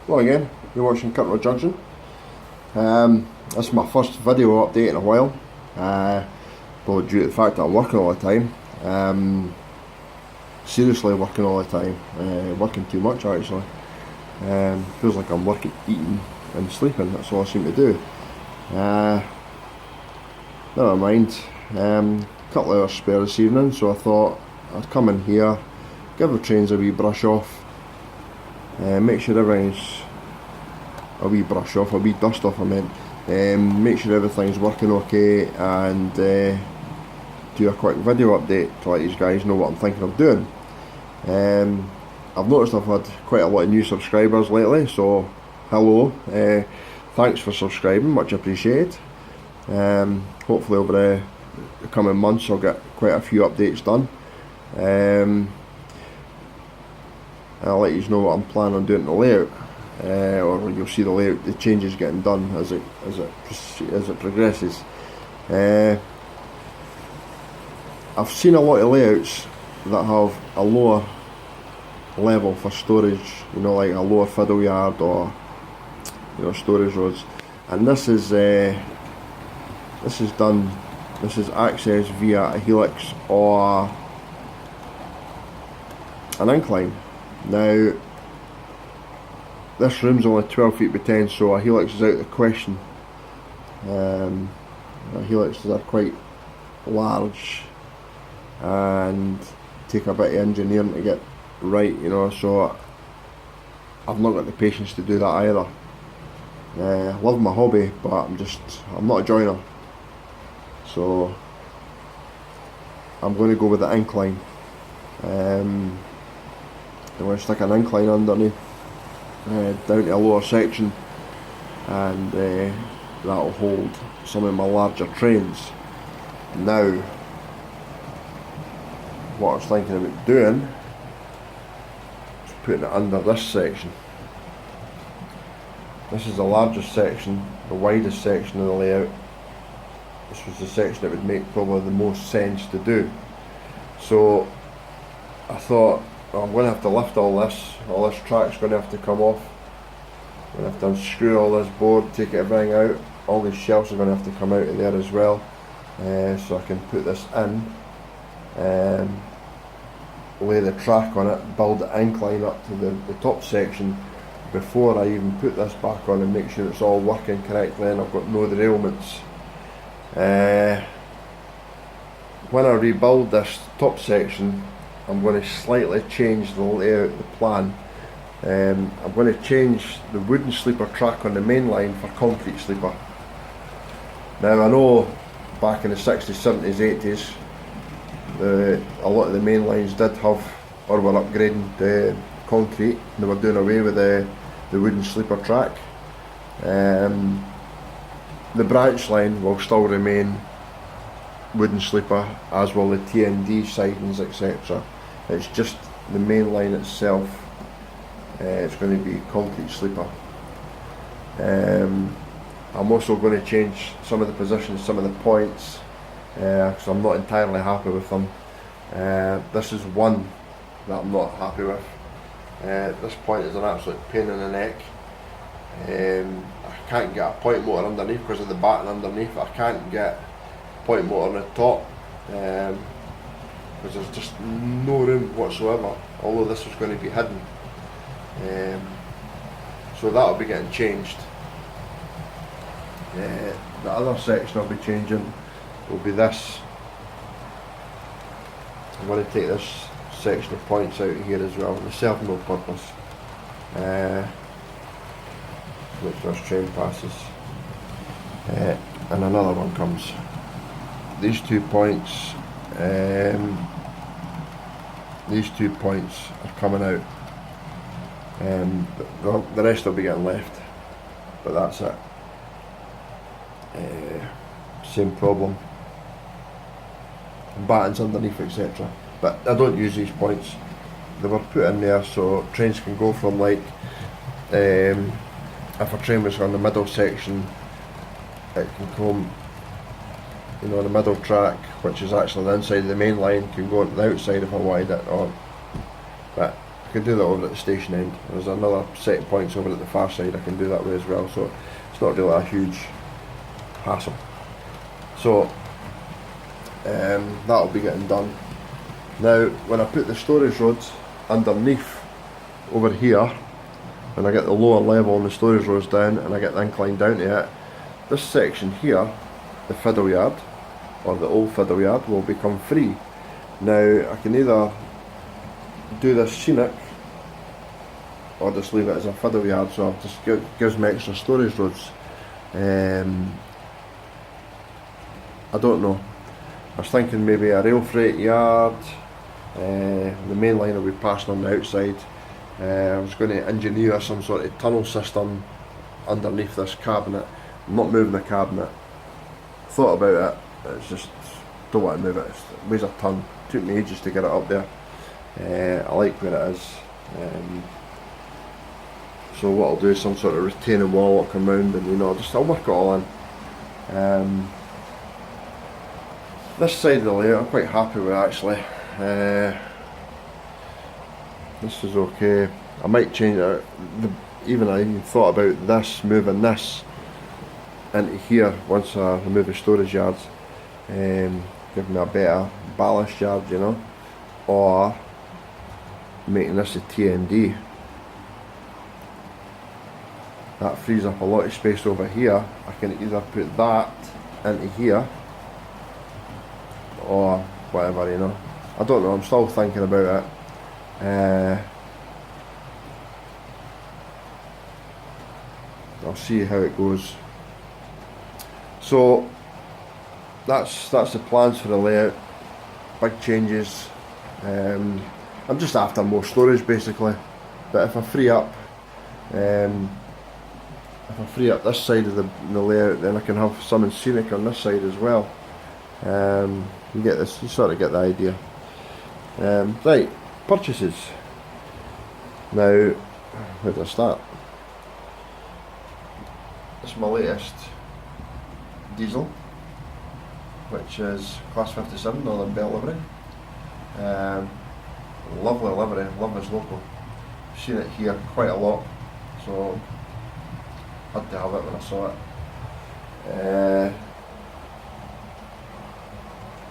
Hello again, you're watching Cutler Junction. This is my first video update in a while, but due to the fact that I'm working all the time, seriously working all the time, working too much actually. Feels like I'm working, eating and sleeping, that's all I seem to do. Never mind, couple of hours spare this evening, so I thought I'd come in here, give the trains a wee brush off, make sure everything's a wee dust off I meant, make sure everything's working okay, and do a quick video update to let you guys know what I'm thinking of doing. I've noticed I've had quite a lot of new subscribers lately, so hello, thanks for subscribing, much appreciated. Hopefully over the coming months I'll get quite a few updates done. I'll let you know what I'm planning on doing to the layout, or you'll see the layout, the changes getting done as it progresses. I've seen a lot of layouts that have a lower level for storage, you know, like a lower fiddle yard or, you know, storage roads, and this is accessed via a helix or an incline. Now this room's only 12 feet by 10, so a helix is out of the question. Helixes are quite large and take a bit of engineering to get right, you know, so I've not got the patience to do that either. I love my hobby, but I'm not a joiner, so I'm going to go with the incline. I'm going to stick an incline underneath, down to a lower section, and that'll hold some of my larger trains. Now, what I was thinking about doing is putting it under this section. This is the largest section, the widest section of the layout. This was the section that would make probably the most sense to do. So I thought, well, I'm going to have to lift all this track's going to have to come off. I'm going to have to unscrew all this board, take everything out. All these shelves are going to have to come out of there as well, so I can put this in, lay the track on it, build the incline up to the top section before I even put this back on, and make sure it's all working correctly and I've got no derailments. When I rebuild this top section, I'm going to slightly change the layout, the plan. I'm going to change the wooden sleeper track on the main line for concrete sleeper. Now I know back in the 60s, 70s, 80s, a lot of the main lines did have, or were upgrading to concrete. They were doing away with the wooden sleeper track. The branch line will still remain wooden sleeper, as will the TND sidings, etc. It's just the main line itself, it's going to be concrete sleeper. I'm also going to change some of the positions, some of the points, because I'm not entirely happy with them. This is one that I'm not happy with. This point is an absolute pain in the neck. I can't get a point motor underneath because of the batten underneath. I can't get a point motor on the top because there's just no room whatsoever, although this was going to be hidden. So that'll be getting changed. The other section I'll be changing will be this. I'm going to take this section of points out here as well, they serve no purpose. Which this train passes, and another one comes. These 2 points, are coming out, the rest will be getting left, but that's it. Same problem, battens underneath, etc. But I don't use these points. They were put in there so trains can go from, like, if a train was on the middle section, it can come, you know, the middle track, which is actually the inside of the main line, can go on the outside if I wanted it, but I can do that over at the station end. There's another set of points over at the far side I can do that with as well, so it's not really a huge hassle. So that'll be getting done. Now when I put the storage rods underneath over here, when I get the lower level and the storage rods down and I get the incline down to it, this section here, the fiddle yard, or the old fiddle yard, will become free. Now I can either do this scenic or just leave it as a fiddle yard, so it just gives me extra storage rods. I don't know. I was thinking maybe a rail freight yard. The main line will be passing on the outside. I was going to engineer some sort of tunnel system underneath this cabinet. I'm not moving the cabinet. Thought about it, it's just, don't want to move it. It weighs a ton. Took me ages to get it up there. I like where it is. So what I'll do is some sort of retaining wall will come round, and I'll work it all in. This side of the layout I'm quite happy with actually. This is okay. I might change it. I even thought about this, moving this into here once I remove the storage yards. Give me a better ballast yard, or making this a TND. That frees up a lot of space over here. I can either put that into here or whatever, I don't know, I'm still thinking about it. I'll see how it goes. So that's the plans for the layout. Big changes. I'm just after more storage basically, but if I free up this side of the layout, then I can have something scenic on this side as well. You sort of get the idea. Right, purchases. Now, where do I start? This is my latest diesel, which is Class 57 Northern Bell livery. Lovely livery, love this loco. Seen it here quite a lot, so had to have it when I saw it.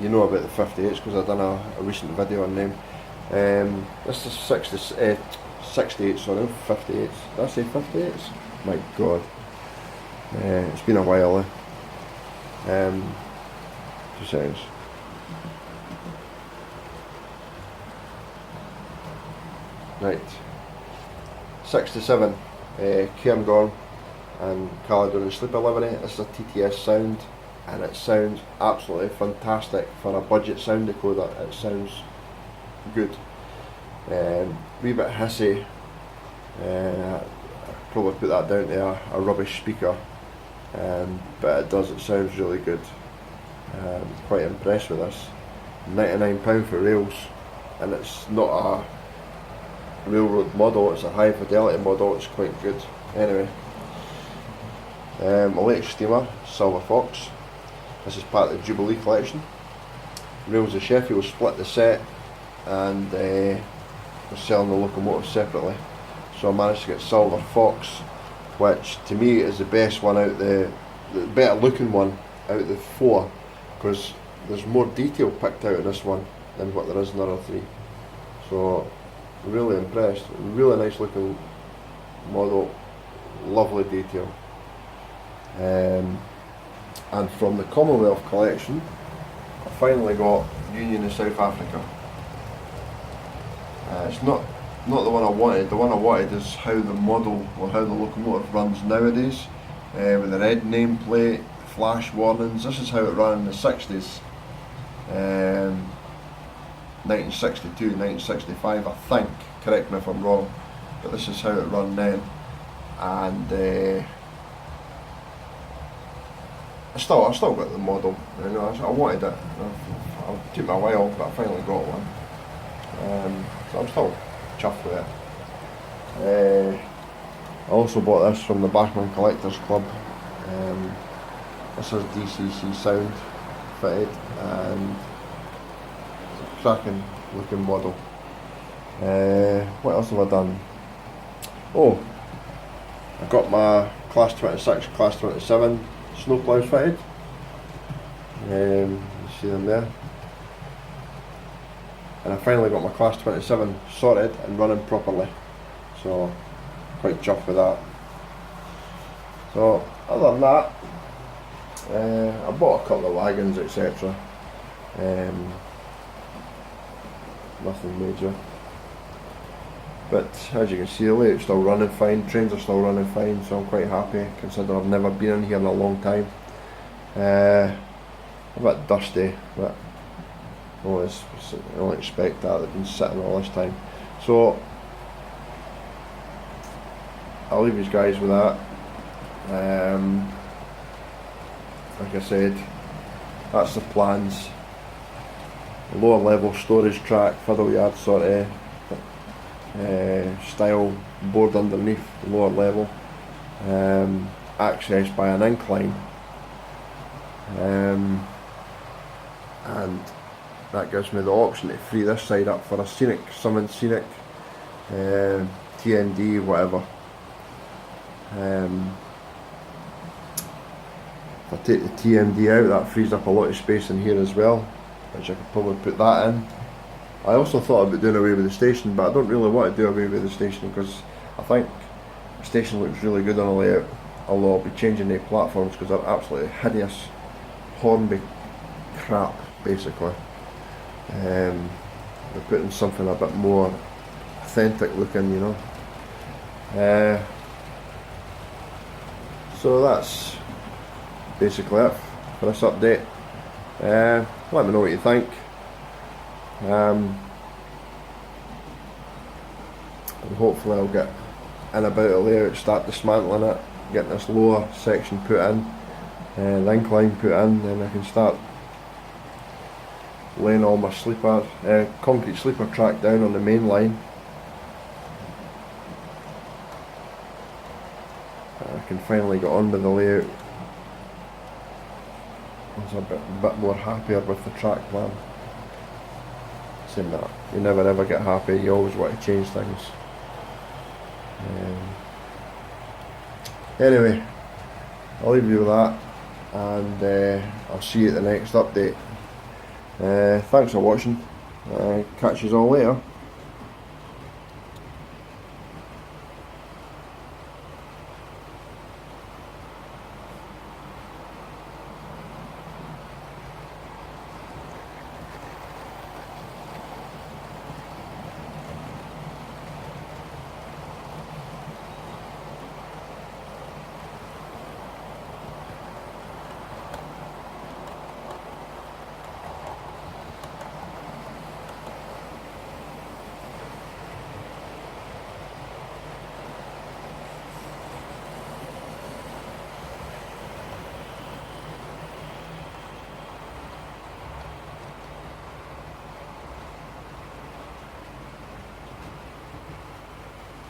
You know about the 58s because I've done a recent video on them. This is 68, sorry, 58s. Did I say 58s? My god. It's been a while. 2 seconds. Right. 67 Cairngorm and Caledonian Sleeper livery. This is a TTS sound, and it sounds absolutely fantastic for a budget sound decoder. It sounds good. Wee bit hissy. Probably put that down to a rubbish speaker, but it sounds really good. Quite impressed with this. £99 for rails, and it's not a railroad model, it's a high fidelity model. It's quite good. Anyway, my latest steamer, Silver Fox. This is part of the Jubilee collection. Rails of Sheffield split the set and we're selling the locomotive separately. So I managed to get Silver Fox, which to me is the best one out the better looking one out of the 4, because there's more detail picked out in this one than what there is in the other 3. So really impressed. Really nice looking model, lovely detail. And from the Commonwealth collection, I finally got Union of South Africa. It's not the one I wanted. The one I wanted is how the model or how the locomotive runs nowadays, with the red nameplate, flash warnings. This is how it ran in the 60s, 1962, 1965 I think, correct me if I'm wrong, but this is how it ran then. And I still got the model, I wanted it. It took me a while, but I finally got one. So I'm still chuffed with it. I also bought this from the Bachman Collectors Club. This is DCC sound fitted, and it's a cracking looking model. What else have I done? Oh, I got my class 26, class 27 snowplows fitted. You see them there. And I finally got my class 27 sorted and running properly. So, quite chuffed with that. So, other than that, I bought a couple of wagons, etc. Nothing major. But as you can see, the layout's still running fine, trains are still running fine, so I'm quite happy considering I've never been in here in a long time. A bit dusty, but I don't expect that, they've been sitting all this time. So I'll leave you guys with that. Like I said, that's the plans. Lower level storage track, fiddle yard sort of style board underneath the lower level, accessed by an incline, and that gives me the option to free this side up for a scenic, something scenic, TND, whatever. If I take the TND out, that frees up a lot of space in here as well, which I could probably put that in. I also thought about doing away with the station, but I don't really want to do away with the station because I think the station looks really good on the layout, although I'll be changing the platforms because they're absolutely hideous Hornby crap basically. They're putting something a bit more authentic looking, you know. So that's basically it for this update. Let me know what you think. And hopefully I'll get in about it later, start dismantling it, getting this lower section put in, the incline put in, then I can start laying all my sleeper, concrete sleeper track down on the main line. I can finally get on with the layout. I was a bit more happier with the track plan. Saying that, you never ever get happy, you always want to change things. Anyway, I'll leave you with that, and I'll see you at the next update. Thanks for watching, catch you all later.